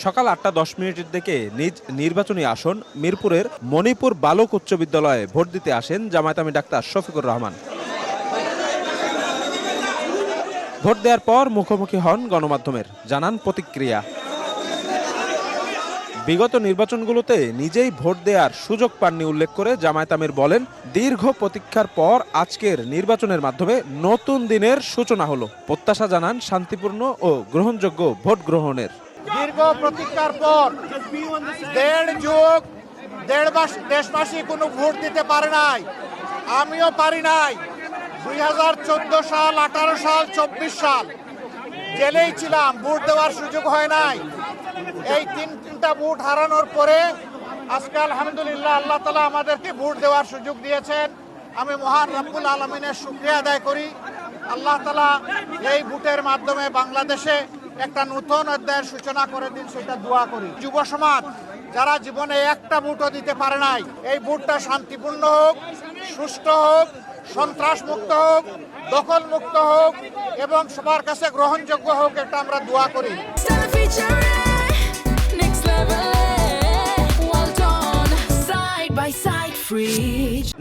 সকাল 8:10 দিকে নিজ নির্বাচনী আসন মিরপুরের মণিপুর বালক উচ্চ বিদ্যালয়ে ভোট দিতে আসেন জামায়াত-আমির ডাক্তার শফিকুর রহমান। ভোট দেওয়ার পর মুখোমুখি হন গণমাধ্যমের, জানান প্রতিক্রিয়া। বিগত নির্বাচনগুলোতে নিজেই ভোট দেওয়ার সুযোগ পাননি উল্লেখ করে জামায়াত-আমির বলেন, দীর্ঘ প্রতীক্ষার পর আজকের নির্বাচনের মাধ্যমে নতুন দিনের সূচনা হলো। প্রত্যাশা জানান শান্তিপূর্ণ ও গ্রহণযোগ্য ভোট গ্রহণের। দীর্ঘ প্রতীক্ষার পর দেড় মাস দেশবাসী কোনো ভোট দিতে পারে নাই, আমিও পারি নাই। 2014 সাল, 18 সাল, 24 সাল জেলেই ছিলাম, ভোট দেওয়ার সুযোগ হয় নাই। এই তিনটা ভোট হারানোর পরে আজকে আলহামদুলিল্লাহ আল্লাহ তাআলা আমাদেরকে ভোট দেওয়ার সুযোগ দিয়েছেন। আমি মহান রব্বুল আলামিনের শুকরিয়া আদায় করি। আল্লাহ তাআলা এই ভোটের মাধ্যমে বাংলাদেশে একটা নতুন অধ্যায়ের সূচনা করে দিন, সেটা দোয়া করি। যুব সমাজ যারা জীবনে একটা ভোটও দিতে পারে নাই, এই ভোটটা শান্তিপূর্ণ হোক, সুষ্ঠু হোক, সন্ত্রাস মুক্ত হোক, দখল মুক্ত হোক এবং সবার কাছে গ্রহণযোগ্য হোক, এটা আমরা দোয়া করি।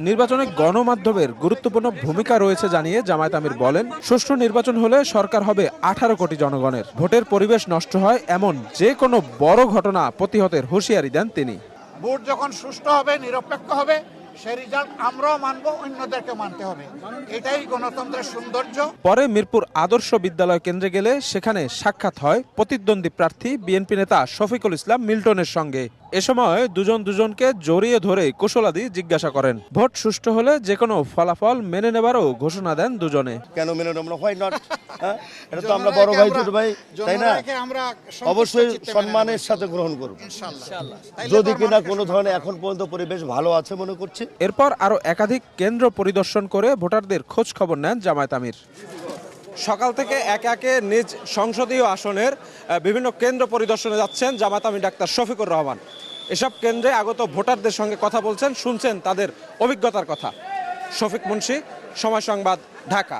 নির্বাচনে গণমাধ্যমের গুরুত্বপূর্ণ ভূমিকা রয়েছে জানিয়ে জামায়াত-আমির বলেন, সুষ্ঠু নির্বাচন হলে সরকার হবে 18 কোটি জনগণের। ভোটের পরিবেশ নষ্ট হয় এমন যে কোনো বড় ঘটনা প্রতিহতের হুঁশিয়ারি দেন তিনি। ভোট যখন সুষ্ঠু হবে, নিরপেক্ষ হবে, সেই রেজাল্ট আমরাও মানবো, অন্যদেরকে মানতে হবে। এটাই গণতন্ত্রের সৌন্দর্য। পরে মিরপুর আদর্শ বিদ্যালয় কেন্দ্রে গেলে সেখানে সাক্ষাৎ হয় প্রতিদ্বন্দ্বী প্রার্থী বিএনপি নেতা শফিকুল ইসলাম মিল্টনের সঙ্গে। এ সময় দুজনকে জড়িয়ে ধরে কুশলাদি জিজ্ঞাসা করেন। ভোট সুষ্ঠু হলে যে কোনো ফলাফল মেনে নেবারও ঘোষণা দেন দুজনে। কেন মেনে নেব না? Why not? এটা তো আমরা বড় ভাই, ছোট ভাই, তাই না? অবশ্যই সম্মানের সাথে গ্রহণ করব ইনশাআল্লাহ, যদি কিনা কোনো ধরনের এখন পর্যন্ত পরিবেশ ভালো আছে মনে করছি। এরপর আরো একাধিক কেন্দ্র পরিদর্শন করে ভোটারদের খোঁজ খবর নেন জামায়াত-আমির। সকাল থেকে একে একে নিজ সংসদীয় আসনের বিভিন্ন কেন্দ্র পরিদর্শনে যাচ্ছেন জামায়াত-আমির ডাক্তার শফিকুর রহমান। এসব কেন্দ্রে আগত ভোটারদের সঙ্গে কথা বলছেন, শুনছেন তাদের অভিজ্ঞতার কথা। শফিক মুন্সি, সময় সংবাদ, ঢাকা।